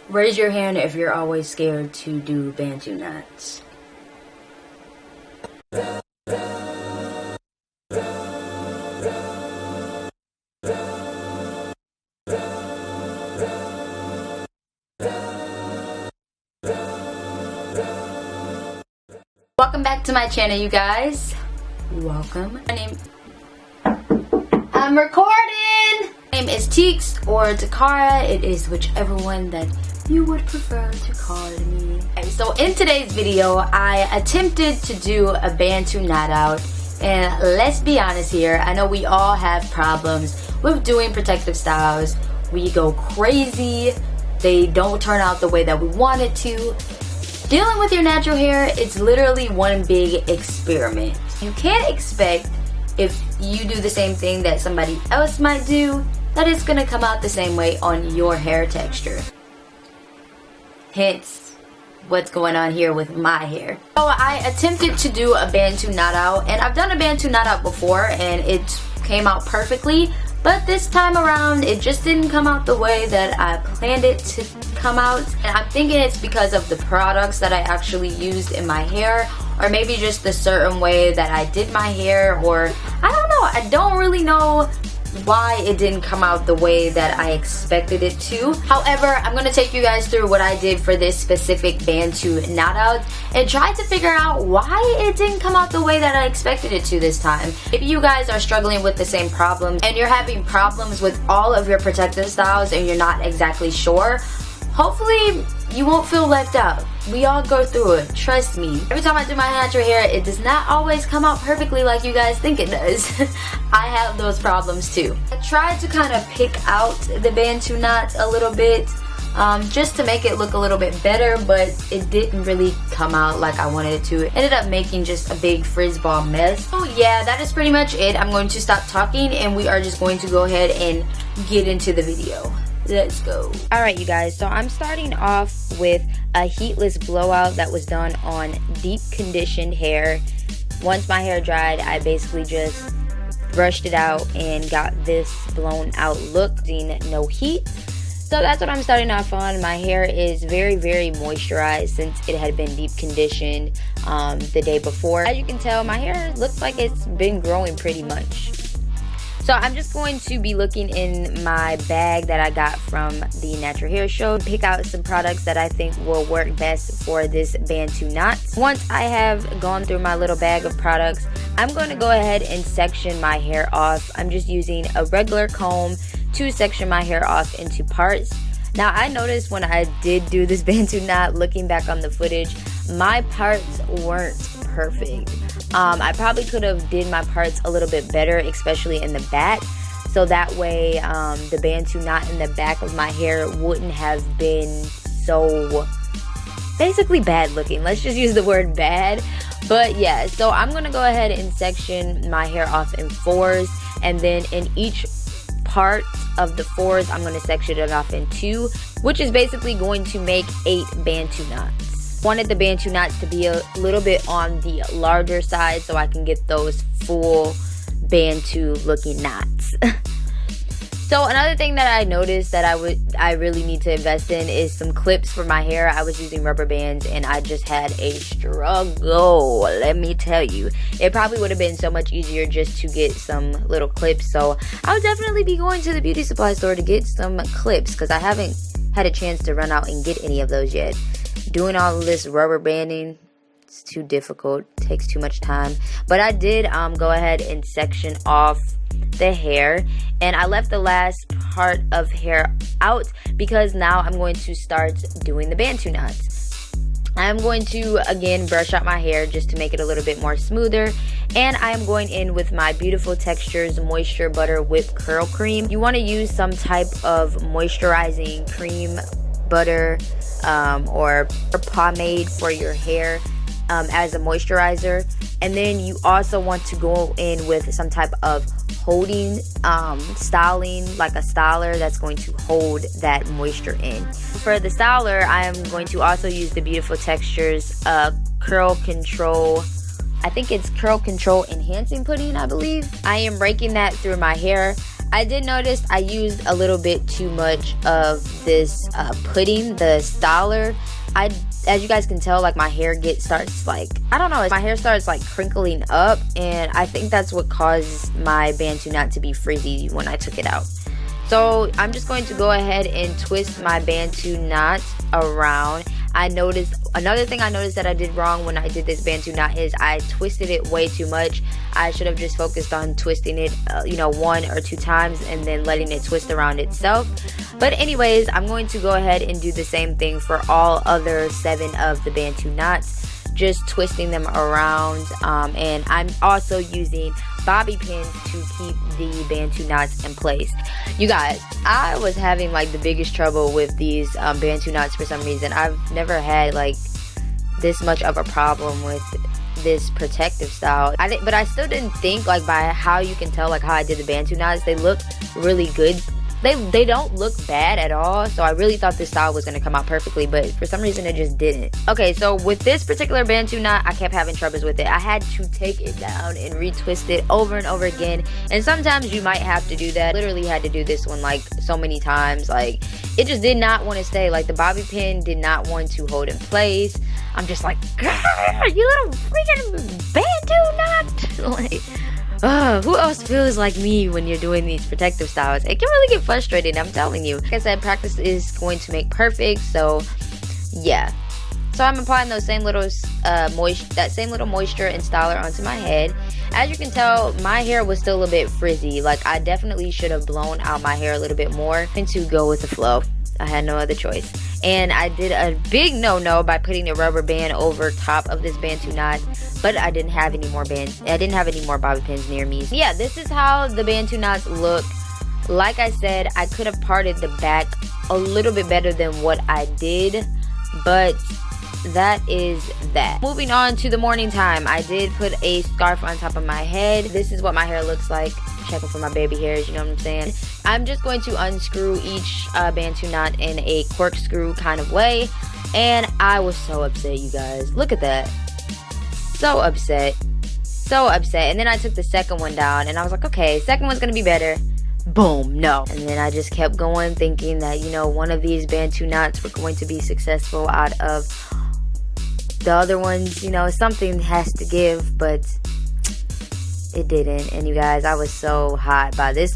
Raise your hand if you're always scared to do Bantu knots. Welcome back to my channel, you guys. Welcome. I'm recording! My name is Teeks or Takara. It is whichever one that you would prefer to call me. Okay, so in today's video, I attempted to do a Bantu knot out. And let's be honest here, I know we all have problems with doing protective styles. We go crazy. They don't turn out the way that we want it to. Dealing with your natural hair, it's literally one big experiment. You can't expect, if you do the same thing that somebody else might do, that it's gonna come out the same way on your hair texture. Hence, what's going on here with my hair. So I attempted to do a Bantu knot out, and I've done a Bantu knot out before, and it came out perfectly. But this time around, it just didn't come out the way that I planned it to come out. And I'm thinking it's because of the products that I actually used in my hair, or maybe just the certain way that I did my hair, or I don't know. I don't really know why it didn't come out the way that I expected it to. However, I'm going to take you guys through what I did for this specific Bantu knot out and try to figure out why it didn't come out the way that I expected it to this time. If you guys are struggling with the same problem and you're having problems with all of your protective styles and you're not exactly sure, hopefully you won't feel left out. We all go through it, trust me. Every time I do my natural hair, it does not always come out perfectly like you guys think it does. I have those problems too. I tried to kind of pick out the Bantu knot a little bit, just to make it look a little bit better, but it didn't really come out like I wanted it to. It ended up making just a big frizz ball mess. So yeah, that is pretty much it. I'm going to stop talking and we are just going to go ahead and get into the video. Let's go. Alright you guys, so I'm starting off with a heatless blowout that was done on deep conditioned hair. Once my hair dried, I basically just brushed it out and got this blown out look, no heat. So that's what I'm starting off on. My hair is very moisturized since it had been deep conditioned the day before. As you can tell, my hair looks like it's been growing pretty much. So I'm just going to be looking in my bag that I got from the Natural Hair Show, pick out some products that I think will work best for this Bantu knot. Once I have gone through my little bag of products, I'm going to go ahead and section my hair off. I'm just using a regular comb to section my hair off into parts. Now I noticed when I did do this Bantu knot, looking back on the footage, my parts weren't perfect. I probably could have did my parts a little bit better, especially in the back, so that way the Bantu knot in the back of my hair wouldn't have been so basically bad looking. Let's just use the word bad. But yeah, so I'm gonna go ahead and section my hair off in 4s, and then in each part of the 4s I'm going to section it off in 2, which is basically going to make 8 Bantu knots. Wanted the Bantu knots to be a little bit on the larger side so I can get those full Bantu looking knots. So another thing that I noticed that I really need to invest in is some clips for my hair. I was using rubber bands and I just had a struggle, let me tell you. It probably would have been so much easier just to get some little clips. So I'll definitely be going to the beauty supply store to get some clips because I haven't had a chance to run out and get any of those yet. Doing all of this rubber banding, it's too difficult, takes too much time. But I did go ahead and section off the hair, and I left the last part of hair out because now I'm going to start doing the Bantu knots. I'm going to again brush out my hair just to make it a little bit more smoother, and I am going in with my Beautiful Textures Moisture Butter Whipped Curl Cream. You want to use some type of moisturizing cream, butter, or pomade for your hair as a moisturizer. And then you also want to go in with some type of holding styling, like a styler that's going to hold that moisture in. For the styler, I am going to also use the Beautiful Textures Curl Control, I think it's Curl Control Enhancing Pudding, I believe. I am breaking that through my hair. I did notice I used a little bit too much of this pudding, the styler. As you guys can tell, like my hair starts like, I don't know, my hair starts like crinkling up, and I think that's what caused my Bantu knot to be frizzy when I took it out. So I'm just going to go ahead and twist my Bantu knot around. Another thing I noticed that I did wrong when I did this Bantu knot is I twisted it way too much. I should have just focused on twisting it, 1 or 2 times and then letting it twist around itself. But anyways, I'm going to go ahead and do the same thing for all other 7 of the Bantu knots, just twisting them around. And I'm also using bobby pins to keep the Bantu knots in place. You guys, I was having like the biggest trouble with these Bantu knots for some reason. I've never had like this much of a problem with this protective style. But I still didn't think, like, by how you can tell like how I did the Bantu knots, they look really good. They don't look bad at all, so I really thought this style was going to come out perfectly, but for some reason it just didn't. Okay, so with this particular Bantu knot, I kept having troubles with it. I had to take it down and retwist it over and over again, and sometimes you might have to do that. Literally had to do this one like so many times. Like, it just did not want to stay. Like, the bobby pin did not want to hold in place. I'm just like, you little freaking Bantu knot! Like, who else feels like me when you're doing these protective styles? It can really get frustrating, I'm telling you. Like I said, practice is going to make perfect, so yeah. So I'm applying those same little moisture and styler onto my head. As you can tell, my hair was still a bit frizzy. Like, I definitely should have blown out my hair a little bit more and to go with the flow. I had no other choice. And I did a big no-no by putting a rubber band over top of this Bantu knot, but I didn't have any more bobby pins near me. Yeah, this is how the Bantu knots look. Like I said, I could have parted the back a little bit better than what I did, but that is that. Moving on to the morning time, I did put a scarf on top of my head. This is what my hair looks like. Checking for my baby hairs, you know what I'm saying? I'm just going to unscrew each Bantu knot in a corkscrew kind of way, and I was so upset, you guys. Look at that. So upset. And then I took the second one down, and I was like, okay, second one's gonna be better. Boom, no. And then I just kept going, thinking that, one of these Bantu knots were going to be successful out of the other ones. Something has to give, but it didn't. And you guys, I was so hot by this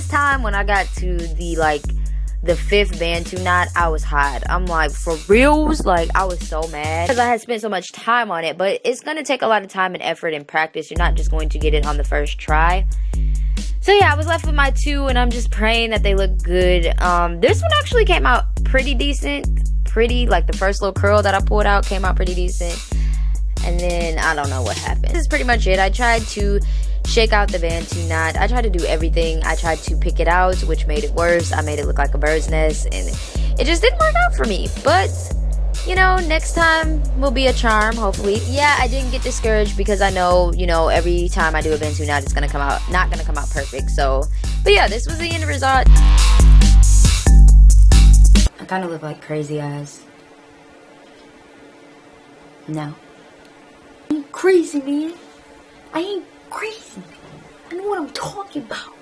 time. When I got to the 5th Bantu knot, I was hot. I'm like, for reals? Like, I was so mad because I had spent so much time on it. But it's gonna take a lot of time and effort and practice. You're not just going to get it on the first try. So yeah, I was left with my 2, and I'm just praying that they look good. This one actually came out pretty decent. Like, the first little curl that I pulled out came out pretty decent. And then I don't know what happened. This is pretty much it. I tried to shake out the Bantu knot. I tried to do everything. I tried to pick it out, which made it worse. I made it look like a bird's nest, and it just didn't work out for me. But, next time will be a charm, hopefully. Yeah, I didn't get discouraged because I know, every time I do a Bantu knot, it's not gonna come out perfect. So, but yeah, this was the end result. I kind of look like crazy eyes. No. I ain't crazy, man. I ain't crazy. I know what I'm talking about.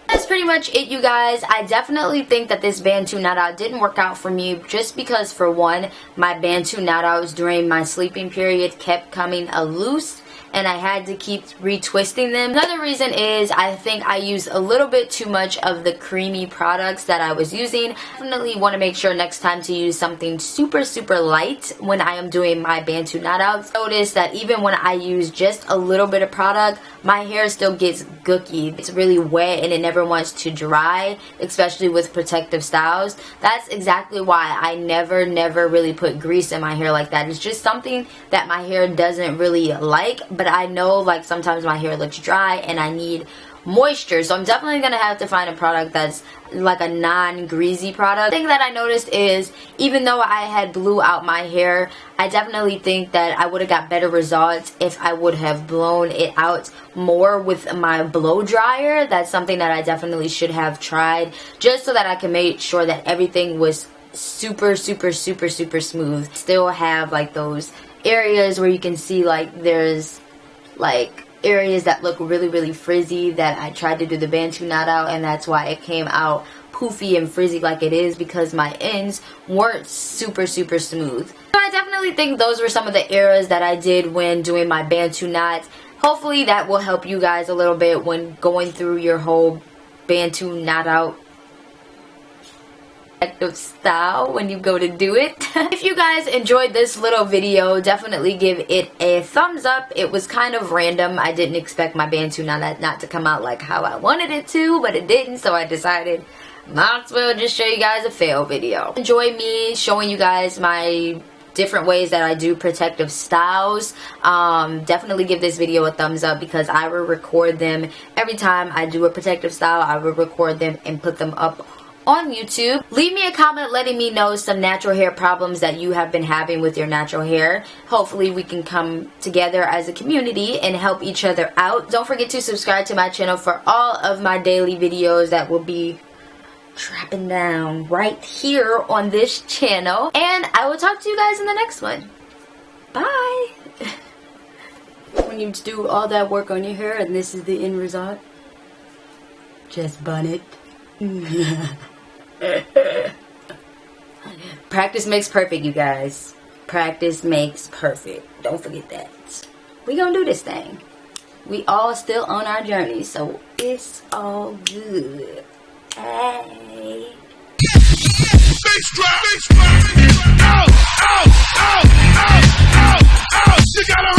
That's pretty much it, you guys. I definitely think that this Bantu knot out didn't work out for me, just because, for one, my Bantu knot outs during my sleeping period kept coming loose, and I had to keep retwisting them. Another reason is I think I used a little bit too much of the creamy products that I was using. Definitely want to make sure next time to use something super light when I am doing my Bantu knot outs. Notice that even when I use just a little bit of product, my hair still gets gooky. It's really wet and it never wants to dry, especially with protective styles. That's exactly why I never really put grease in my hair like that. It's just something that my hair doesn't really like. But I know, like, sometimes my hair looks dry and I need moisture, so I'm definitely gonna have to find a product that's like a non-greasy product. The thing that I noticed is, even though I had blew out my hair, I definitely think that I would have got better results if I would have blown it out more with my blow dryer. That's something that I definitely should have tried, just so that I can make sure that everything was super smooth. Still have like those areas where you can see like there's like areas that look really frizzy that I tried to do the Bantu knot out, and that's why it came out poofy and frizzy like it is, because my ends weren't super smooth. So I definitely think those were some of the errors that I did when doing my Bantu knots. Hopefully that will help you guys a little bit when going through your whole Bantu knot out style when you go to do it. If you guys enjoyed this little video, definitely give it a thumbs up. It was kind of random. I didn't expect my Bantu knot to come out like how I wanted it to, but it didn't, so I decided might as well just show you guys a fail video. Enjoy me showing you guys my different ways that I do protective styles. Definitely give this video a thumbs up, because I will record them every time I do a protective style. I will record them and put them up on YouTube. Leave me a comment letting me know some natural hair problems that you have been having with your natural hair. Hopefully we can come together as a community and help each other out. Don't forget to subscribe to my channel for all of my daily videos that will be dropping down right here on this channel. And I will talk to you guys in the next one. Bye! When you do all that work on your hair and this is the end result, just bun it. Practice makes perfect, you guys. Practice makes perfect. Don't forget that. We gonna do this thing. We all still on our journey, so it's all good. Hey. Bass drop. Ow, ow, ow, ow, ow, ow. You gotta